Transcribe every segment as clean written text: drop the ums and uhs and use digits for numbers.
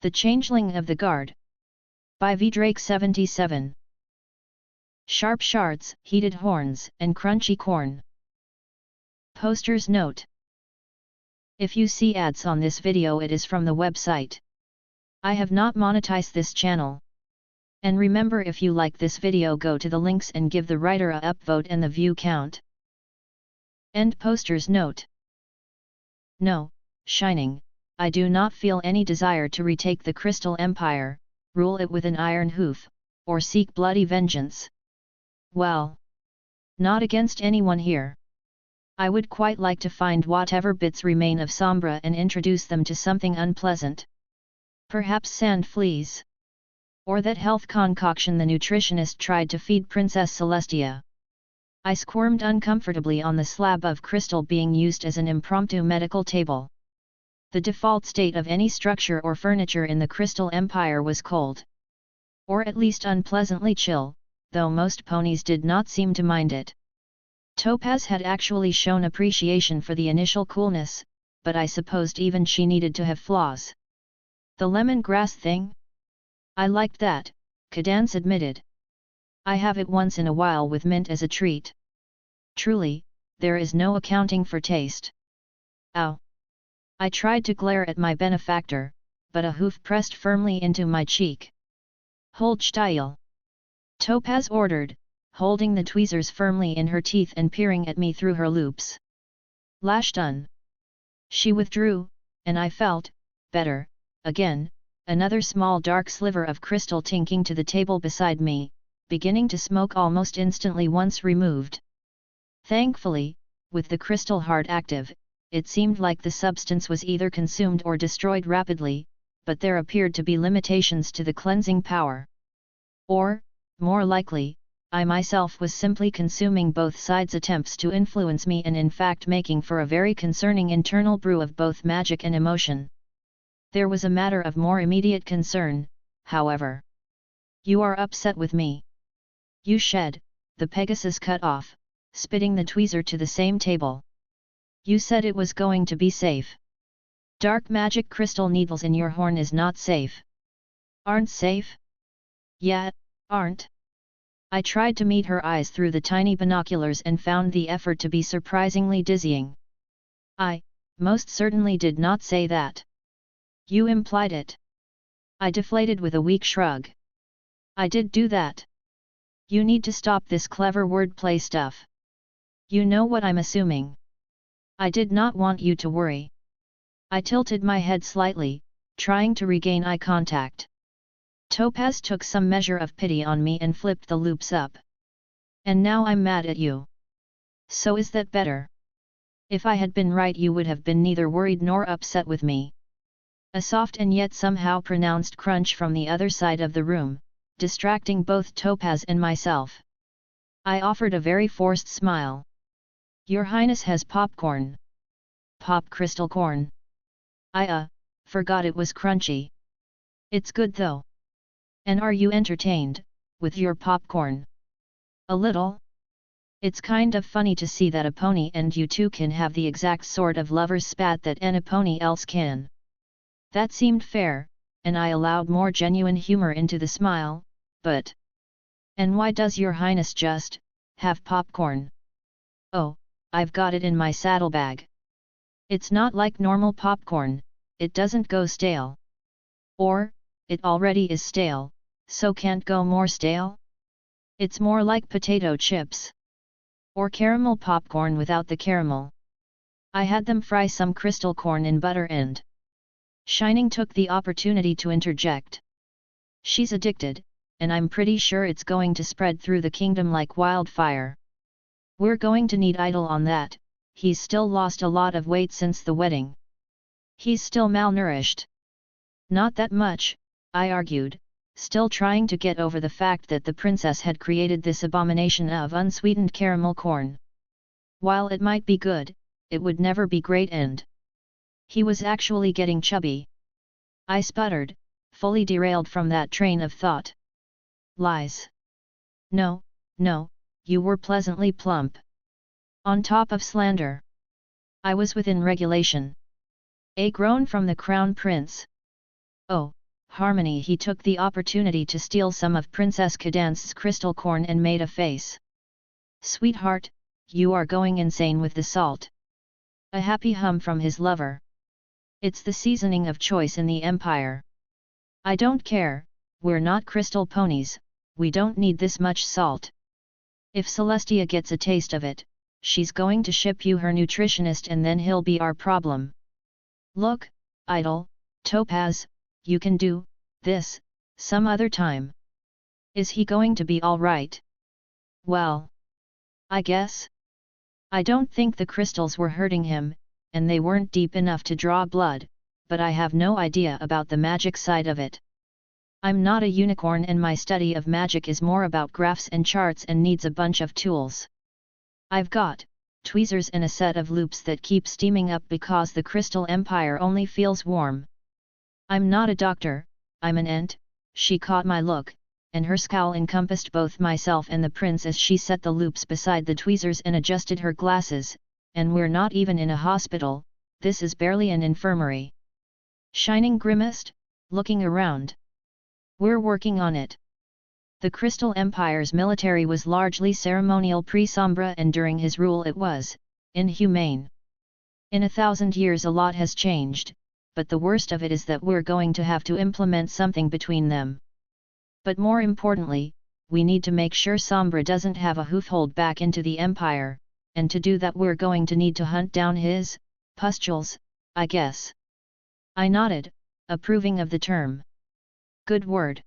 The Changeling of the Guard. By V. Drake 77. Sharp shards, heated horns, and crunchy corn. Posters note. If you see ads on this video, it is from the website. I have not monetized this channel. And remember, if you like this video, go to the links and give the writer a upvote and the view count. End posters note. No, Shining, I do not feel any desire to retake the Crystal Empire, rule it with an iron hoof, or seek bloody vengeance. Well, not against anyone here. I would quite like to find whatever bits remain of Sombra and introduce them to something unpleasant. Perhaps sand fleas. Or that health concoction the nutritionist tried to feed Princess Celestia. I squirmed uncomfortably on the slab of crystal being used as an impromptu medical table. The default state of any structure or furniture in the Crystal Empire was cold. Or at least unpleasantly chill, though most ponies did not seem to mind it. Topaz had actually shown appreciation for the initial coolness, but I supposed even she needed to have flaws. The lemongrass thing? I liked that, Cadance admitted. I have it once in a while with mint as a treat. Truly, there is no accounting for taste. Ow! I tried to glare at my benefactor, but a hoof pressed firmly into my cheek. Hold still! Topaz ordered, holding the tweezers firmly in her teeth and peering at me through her loops. Lash done. She withdrew, and I felt better, again, another small dark sliver of crystal tinking to the table beside me, beginning to smoke almost instantly once removed. Thankfully, with the crystal heart active, it seemed like the substance was either consumed or destroyed rapidly, but there appeared to be limitations to the cleansing power. Or, more likely, I myself was simply consuming both sides' attempts to influence me and in fact making for a very concerning internal brew of both magic and emotion. There was a matter of more immediate concern, however. You are upset with me. You shed, the Pegasus cut off, spitting the tweezer to the same table. You said it was going to be safe. Dark magic crystal needles in your horn is not safe. Aren't safe? Yeah, aren't. I tried to meet her eyes through the tiny binoculars and found the effort to be surprisingly dizzying. I, most certainly did not say that. You implied it. I deflated with a weak shrug. I did do that. You need to stop this clever wordplay stuff. You know what I'm assuming. I did not want you to worry. I tilted my head slightly, trying to regain eye contact. Topaz took some measure of pity on me and flipped the loops up. And now I'm mad at you. So is that better? If I had been right, you would have been neither worried nor upset with me. A soft and yet somehow pronounced crunch from the other side of the room, distracting both Topaz and myself. I offered a very forced smile. Your Highness has popcorn. Pop crystal corn. I forgot it was crunchy. It's good though. And are you entertained, with your popcorn? A little. It's kind of funny to see that a pony and you two can have the exact sort of lover's spat that any pony else can. That seemed fair, and I allowed more genuine humor into the smile, but... And why does your Highness just have popcorn? Oh, I've got it in my saddlebag. It's not like normal popcorn, it doesn't go stale. Or, it already is stale, so can't go more stale? It's more like potato chips. Or caramel popcorn without the caramel. I had them fry some crystal corn in butter and... Shining took the opportunity to interject. She's addicted, and I'm pretty sure it's going to spread through the kingdom like wildfire. We're going to need Idol on that. He's still lost a lot of weight since the wedding. He's still malnourished. Not that much, I argued, still trying to get over the fact that the princess had created this abomination of unsweetened caramel corn. While it might be good, it would never be great and... He was actually getting chubby. I sputtered, fully derailed from that train of thought. Lies. No, you were pleasantly plump. On top of slander. I was within regulation. A groan from the crown prince. Oh, Harmony. He took the opportunity to steal some of Princess Cadance's crystal corn and made a face. Sweetheart, you are going insane with the salt. A happy hum from his lover. It's the seasoning of choice in the Empire. I don't care, we're not crystal ponies, we don't need this much salt. If Celestia gets a taste of it, she's going to ship you her nutritionist and then he'll be our problem. Look, Idol, Topaz, you can do this some other time. Is he going to be all right? Well, I guess. I don't think the crystals were hurting him, and they weren't deep enough to draw blood, but I have no idea about the magic side of it. I'm not a unicorn and my study of magic is more about graphs and charts and needs a bunch of tools. I've got tweezers and a set of loops that keep steaming up because the crystal empire only feels warm. I'm not a doctor, I'm an ant. She caught my look, and her scowl encompassed both myself and the prince as she set the loops beside the tweezers and adjusted her glasses, and we're not even in a hospital, this is barely an infirmary. Shining grimaced, looking around. We're working on it. The Crystal Empire's military was largely ceremonial pre-Sombra and during his rule it was inhumane. In 1,000 years a lot has changed, but the worst of it is that we're going to have to implement something between them. But more importantly, we need to make sure Sombra doesn't have a hoofhold back into the Empire, and to do that we're going to need to hunt down his pustules, I guess. I nodded, approving of the term. Good word.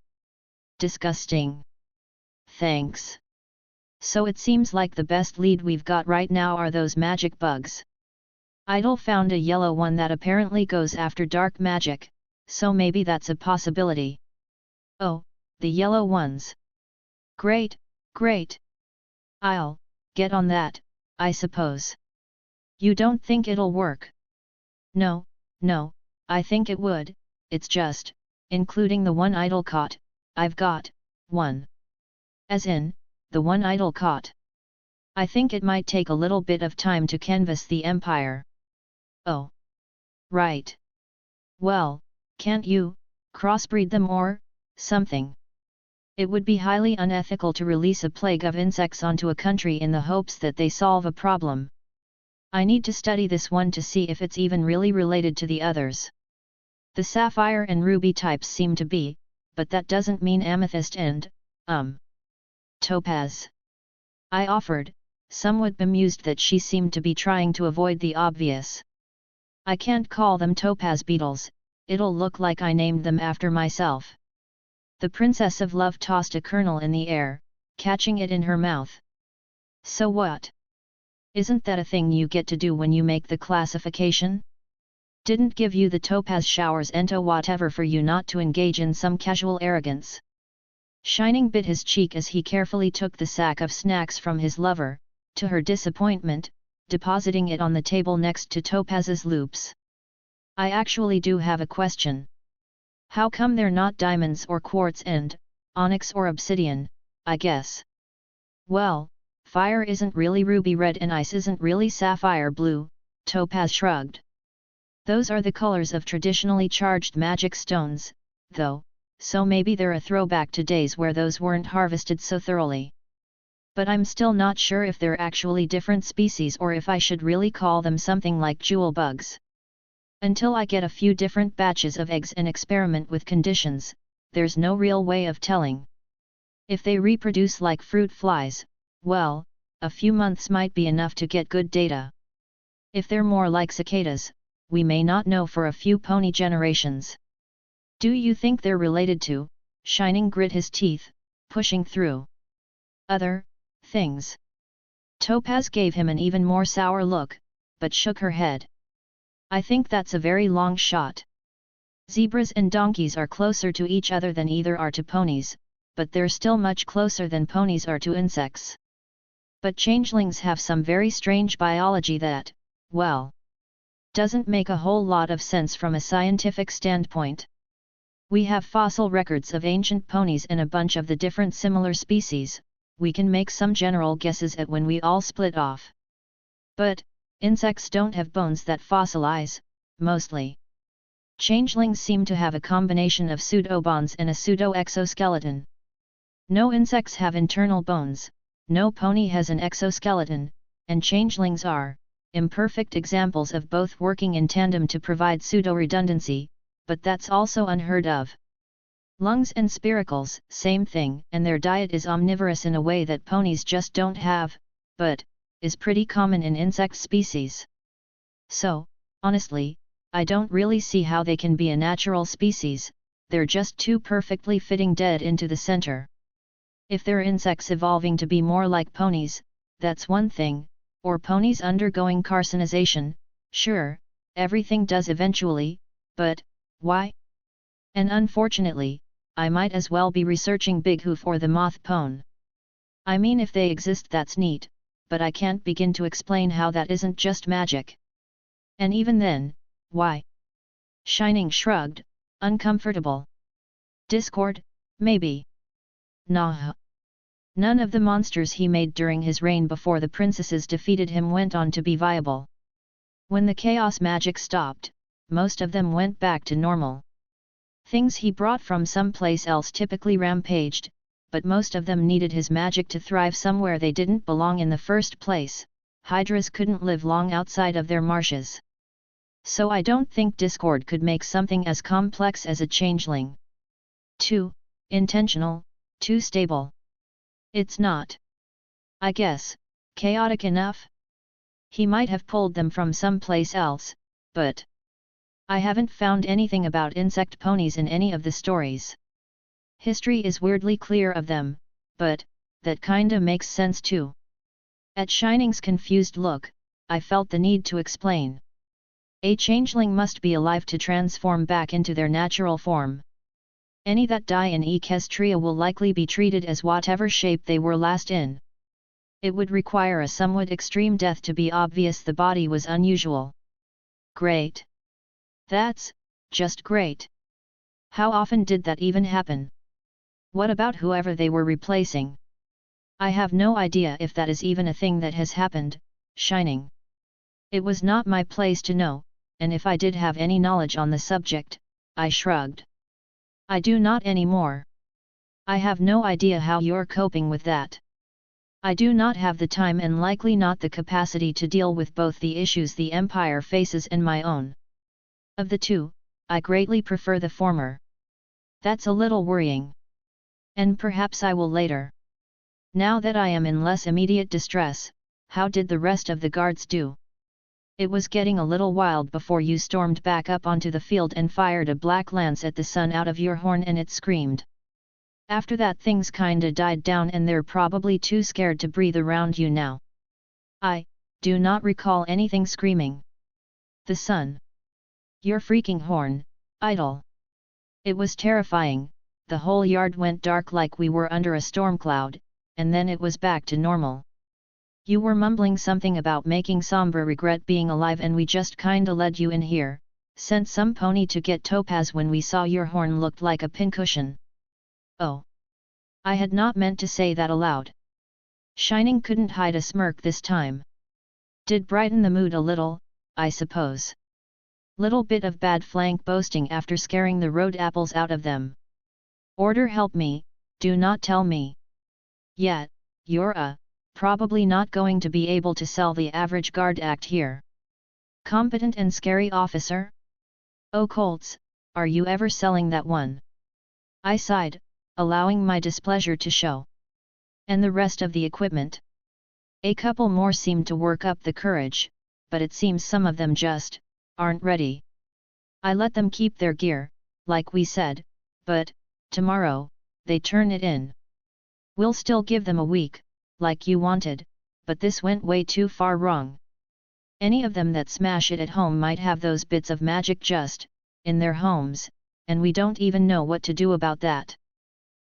Disgusting. Thanks. So it seems like the best lead we've got right now are those magic bugs. Idol found a yellow one that apparently goes after dark magic, so maybe that's a possibility. Oh, the yellow ones. Great, great. I'll get on that, I suppose. You don't think it'll work? No, I think it would, it's just, including the one Idol caught, I've got one. As in, the one Idol caught. I think it might take a little bit of time to canvass the Empire. Oh. Right. Well, can't you crossbreed them or something? It would be highly unethical to release a plague of insects onto a country in the hopes that they solve a problem. I need to study this one to see if it's even really related to the others. The sapphire and ruby types seem to be, but that doesn't mean amethyst and, topaz. I offered, somewhat bemused that she seemed to be trying to avoid the obvious. I can't call them topaz beetles, it'll look like I named them after myself. The Princess of Love tossed a kernel in the air, catching it in her mouth. So what? Isn't that a thing you get to do when you make the classification? Didn't give you the topaz showers ento whatever for you not to engage in some casual arrogance. Shining bit his cheek as he carefully took the sack of snacks from his lover, to her disappointment, depositing it on the table next to Topaz's loops. I actually do have a question. How come they're not diamonds or quartz and, onyx or obsidian, I guess? Well, fire isn't really ruby red and ice isn't really sapphire blue, Topaz shrugged. Those are the colors of traditionally charged magic stones, though, so maybe they're a throwback to days where those weren't harvested so thoroughly. But I'm still not sure if they're actually different species or if I should really call them something like jewel bugs. Until I get a few different batches of eggs and experiment with conditions, there's no real way of telling. If they reproduce like fruit flies, well, a few months might be enough to get good data. If they're more like cicadas, we may not know for a few pony generations. Do you think they're related to, Shining grit his teeth, pushing through other things? Topaz gave him an even more sour look, but shook her head. I think that's a very long shot. Zebras and donkeys are closer to each other than either are to ponies, but they're still much closer than ponies are to insects. But changelings have some very strange biology that, well, doesn't make a whole lot of sense from a scientific standpoint. We have fossil records of ancient ponies and a bunch of the different similar species, we can make some general guesses at when we all split off. But, insects don't have bones that fossilize, mostly. Changelings seem to have a combination of pseudo-bonds and a pseudo-exoskeleton. No insects have internal bones, no pony has an exoskeleton, and changelings are imperfect examples of both working in tandem to provide pseudo-redundancy, but that's also unheard of. Lungs and spiracles, same thing, and their diet is omnivorous in a way that ponies just don't have, but is pretty common in insect species. So, honestly, I don't really see how they can be a natural species, they're just too perfectly fitting dead into the center. If they're insects evolving to be more like ponies, that's one thing, or ponies undergoing carcinization, sure, everything does eventually, but why? And unfortunately, I might as well be researching Big Hoof or the moth pone. I mean, if they exist, that's neat, but I can't begin to explain how that isn't just magic. And even then, why? Shining shrugged, uncomfortable. Discord, maybe. Nah. None of the monsters he made during his reign before the princesses defeated him went on to be viable. When the chaos magic stopped, most of them went back to normal. Things he brought from someplace else typically rampaged, but most of them needed his magic to thrive somewhere they didn't belong in the first place. Hydras couldn't live long outside of their marshes. So I don't think Discord could make something as complex as a changeling. Too intentional, too stable. It's not. I guess, chaotic enough? He might have pulled them from someplace else, but I haven't found anything about insect ponies in any of the stories. History is weirdly clear of them, but that kinda makes sense too. At Shining's confused look, I felt the need to explain. A changeling must be alive to transform back into their natural form. Any that die in Equestria will likely be treated as whatever shape they were last in. It would require a somewhat extreme death to be obvious the body was unusual. Great. That's just great. How often did that even happen? What about whoever they were replacing? I have no idea if that is even a thing that has happened, Shining. It was not my place to know, and if I did have any knowledge on the subject, I shrugged. I do not anymore. I have no idea how you're coping with that. I do not have the time and likely not the capacity to deal with both the issues the Empire faces and my own. Of the two, I greatly prefer the former. That's a little worrying. And perhaps I will later. Now that I am in less immediate distress, how did the rest of the guards do? It was getting a little wild before you stormed back up onto the field and fired a black lance at the sun out of your horn and it screamed. After that things kinda died down and they're probably too scared to breathe around you now. I do not recall anything screaming. The sun. Your freaking horn, idol. It was terrifying, the whole yard went dark like we were under a storm cloud, and then it was back to normal. You were mumbling something about making Sombra regret being alive and we just kinda led you in here, sent some pony to get Topaz when we saw your horn looked like a pincushion. Oh. I had not meant to say that aloud. Shining couldn't hide a smirk this time. Did brighten the mood a little, I suppose. Little bit of bad flank boasting after scaring the road apples out of them. Order help me, do not tell me. Yet, you're probably not going to be able to sell the average guard act here. Competent and scary officer? Oh Colts, are you ever selling that one? I sighed, allowing my displeasure to show. And the rest of the equipment? A couple more seemed to work up the courage, but it seems some of them just aren't ready. I let them keep their gear, like we said, but tomorrow they turn it in. We'll still give them a week, like you wanted, but this went way too far wrong. Any of them that smash it at home might have those bits of magic just in their homes, and we don't even know what to do about that.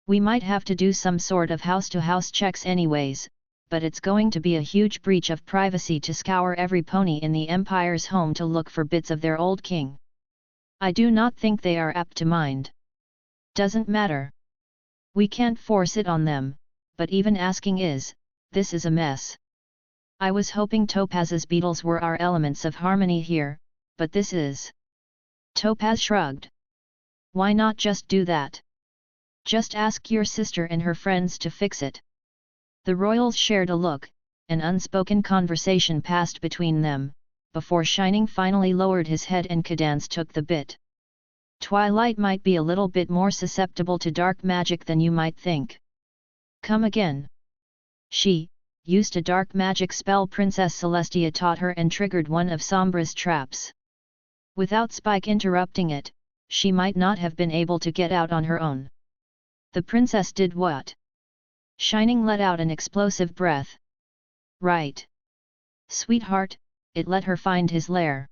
We might have to do some sort of house-to-house checks anyways, but it's going to be a huge breach of privacy to scour every pony in the Empire's home to look for bits of their old king. I do not think they are apt to mind. Doesn't matter. We can't force it on them, but even asking this is a mess. I was hoping Topaz's beetles were our elements of harmony here, but this is Topaz shrugged. Why not just do that? Just ask your sister and her friends to fix it. The royals shared a look, an unspoken conversation passed between them, before Shining finally lowered his head and Cadance took the bit. Twilight might be a little bit more susceptible to dark magic than you might think. Come again. She used a dark magic spell Princess Celestia taught her and triggered one of Sombra's traps. Without Spike interrupting it, she might not have been able to get out on her own. The princess did what? Shining let out an explosive breath. Right. Sweetheart, it let her find his lair.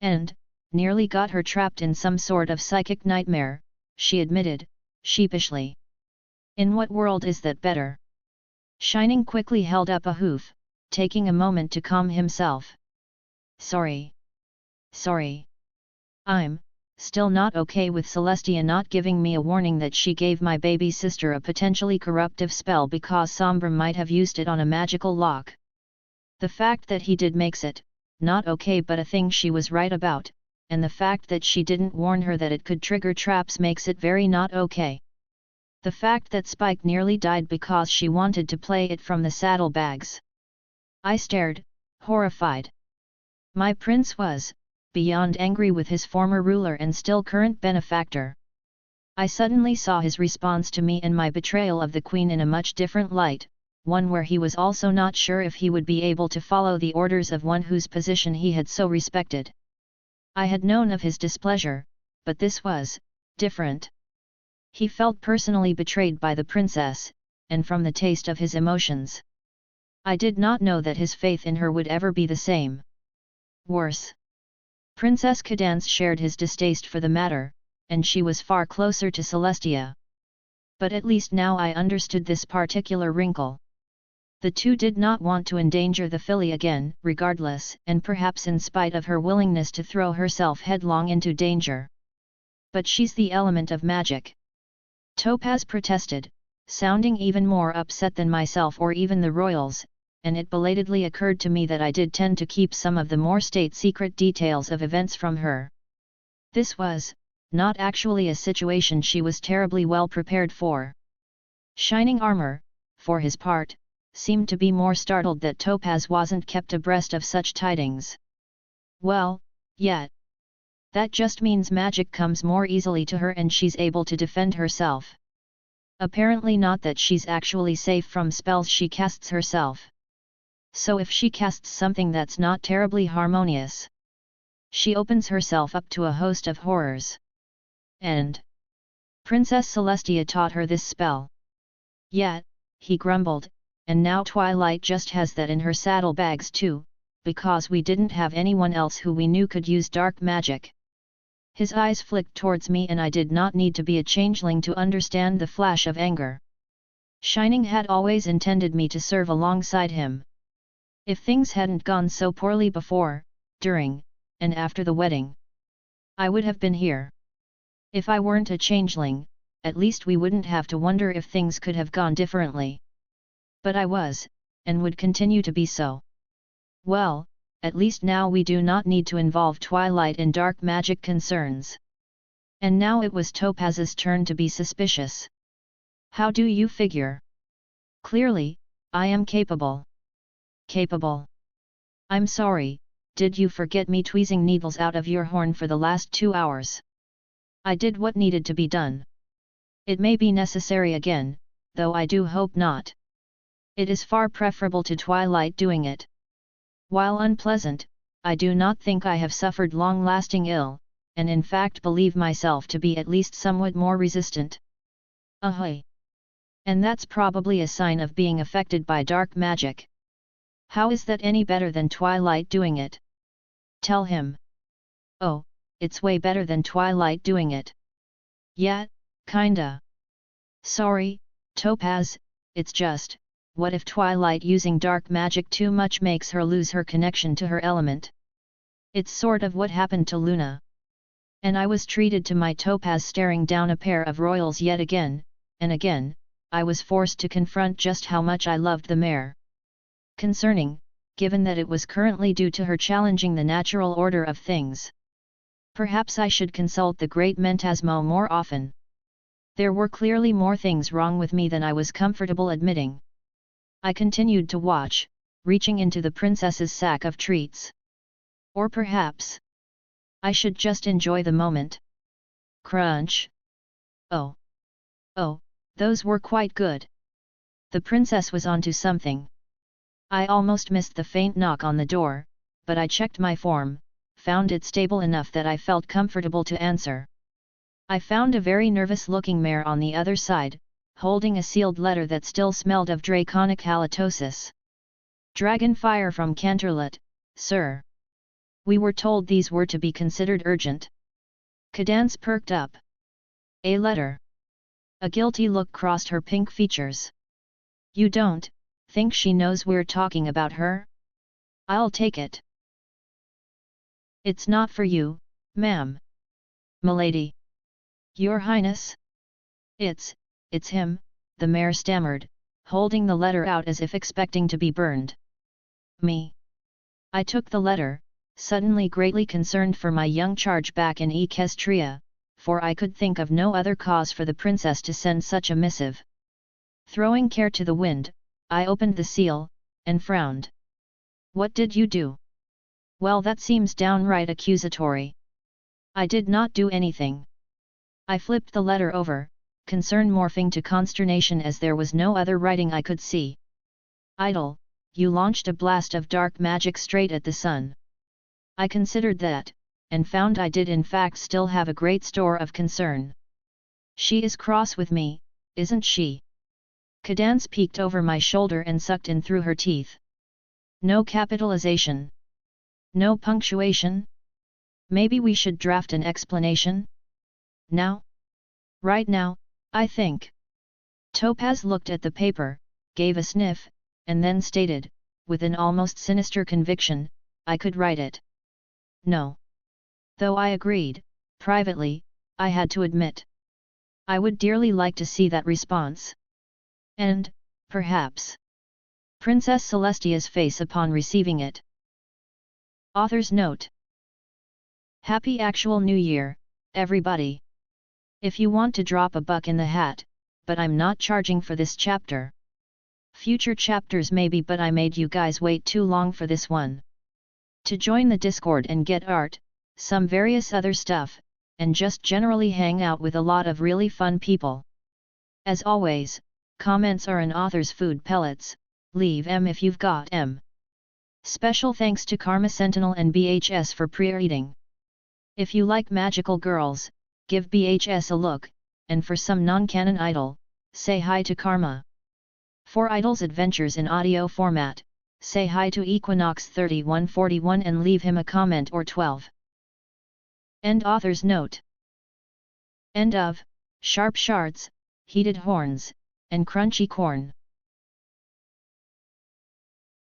And, nearly got her trapped in some sort of psychic nightmare, she admitted, sheepishly. In what world is that better? Shining quickly held up a hoof, taking a moment to calm himself. Sorry. I'm still not okay with Celestia not giving me a warning that she gave my baby sister a potentially corruptive spell because Sombra might have used it on a magical lock. The fact that he did makes it not okay, but a thing she was right about, and the fact that she didn't warn her that it could trigger traps makes it very not okay. The fact that Spike nearly died because she wanted to play it from the saddlebags. I stared, horrified. My prince was beyond angry with his former ruler and still current benefactor. I suddenly saw his response to me and my betrayal of the Queen in a much different light, one where he was also not sure if he would be able to follow the orders of one whose position he had so respected. I had known of his displeasure, but this was different. He felt personally betrayed by the princess, and from the taste of his emotions. I did not know that his faith in her would ever be the same. Worse. Princess Cadance shared his distaste for the matter, and she was far closer to Celestia. But at least now I understood this particular wrinkle. The two did not want to endanger the filly again, regardless, and perhaps in spite of her willingness to throw herself headlong into danger. But she's the element of magic. Topaz protested, sounding even more upset than myself or even the royals, and it belatedly occurred to me that I did tend to keep some of the more state-secret details of events from her. This was not actually a situation she was terribly well prepared for. Shining Armor, for his part, seemed to be more startled that Topaz wasn't kept abreast of such tidings. Well, yet. That just means magic comes more easily to her and she's able to defend herself. Apparently not that she's actually safe from spells she casts herself. So if she casts something that's not terribly harmonious, she opens herself up to a host of horrors. And Princess Celestia taught her this spell. Yet, he grumbled, and now Twilight just has that in her saddlebags too, because we didn't have anyone else who we knew could use dark magic. His eyes flicked towards me and I did not need to be a changeling to understand the flash of anger. Shining had always intended me to serve alongside him. If things hadn't gone so poorly before, during, and after the wedding, I would have been here. If I weren't a changeling, at least we wouldn't have to wonder if things could have gone differently. But I was, and would continue to be so. Well, at least now we do not need to involve Twilight in dark magic concerns. And now it was Topaz's turn to be suspicious. How do you figure? Clearly, I am capable. Capable. I'm sorry, did you forget me tweezing needles out of your horn for the last 2 hours? I did what needed to be done. It may be necessary again, though I do hope not. It is far preferable to Twilight doing it. While unpleasant, I do not think I have suffered long-lasting ill, and in fact believe myself to be at least somewhat more resistant. Ahoy! And that's probably a sign of being affected by dark magic. How is that any better than Twilight doing it? Tell him. Oh, it's way better than Twilight doing it. Yeah, kinda. Sorry, Topaz, it's just, what if Twilight using dark magic too much makes her lose her connection to her element? It's sort of what happened to Luna. And I was treated to my Topaz staring down a pair of royals yet again, and again, I was forced to confront just how much I loved the mare. Concerning, given that it was currently due to her challenging the natural order of things. Perhaps I should consult the great Mentasmo more often. There were clearly more things wrong with me than I was comfortable admitting. I continued to watch, reaching into the princess's sack of treats. Or perhaps I should just enjoy the moment. Crunch! Oh! Oh, those were quite good. The princess was onto something. I almost missed the faint knock on the door, but I checked my form, found it stable enough that I felt comfortable to answer. I found a very nervous-looking mare on the other side, holding a sealed letter that still smelled of draconic halitosis. Dragonfire from Canterlot, sir. We were told these were to be considered urgent. Cadance perked up. A letter. A guilty look crossed her pink features. You don't think she knows we're talking about her? I'll take it. It's not for you, ma'am. Milady. Your Highness? It's him, the mare stammered, holding the letter out as if expecting to be burned. Me. I took the letter, suddenly greatly concerned for my young charge back in Equestria, for I could think of no other cause for the princess to send such a missive. Throwing care to the wind, I opened the seal, and frowned. What did you do? Well, that seems downright accusatory. I did not do anything. I flipped the letter over, concern morphing to consternation as there was no other writing I could see. Idle, you launched a blast of dark magic straight at the sun. I considered that, and found I did in fact still have a great store of concern. She is cross with me, isn't she? Cadance peeked over my shoulder and sucked in through her teeth. No capitalization. No punctuation? Maybe we should draft an explanation? Now? Right now, I think. Topaz looked at the paper, gave a sniff, and then stated, with an almost sinister conviction, I could write it. No. Though I agreed, privately, I had to admit. I would dearly like to see that response. And, perhaps, Princess Celestia's face upon receiving it. Author's note. Happy actual New Year, everybody. If you want to drop a buck in the hat, but I'm not charging for this chapter. Future chapters maybe, but I made you guys wait too long for this one. To join the Discord and get art, some various other stuff, and just generally hang out with a lot of really fun people. As always, comments are an author's food pellets, leave 'em if you've got 'em. Special thanks to Karma Sentinel and BHS for pre-reading. If you like magical girls, give BHS a look, and for some non-canon idol, say hi to Karma. For Idol's adventures in audio format, say hi to Equinox 3141 and leave him a comment or 12. End author's note. End of Shards, Heated Horns, and Crunchy Corn.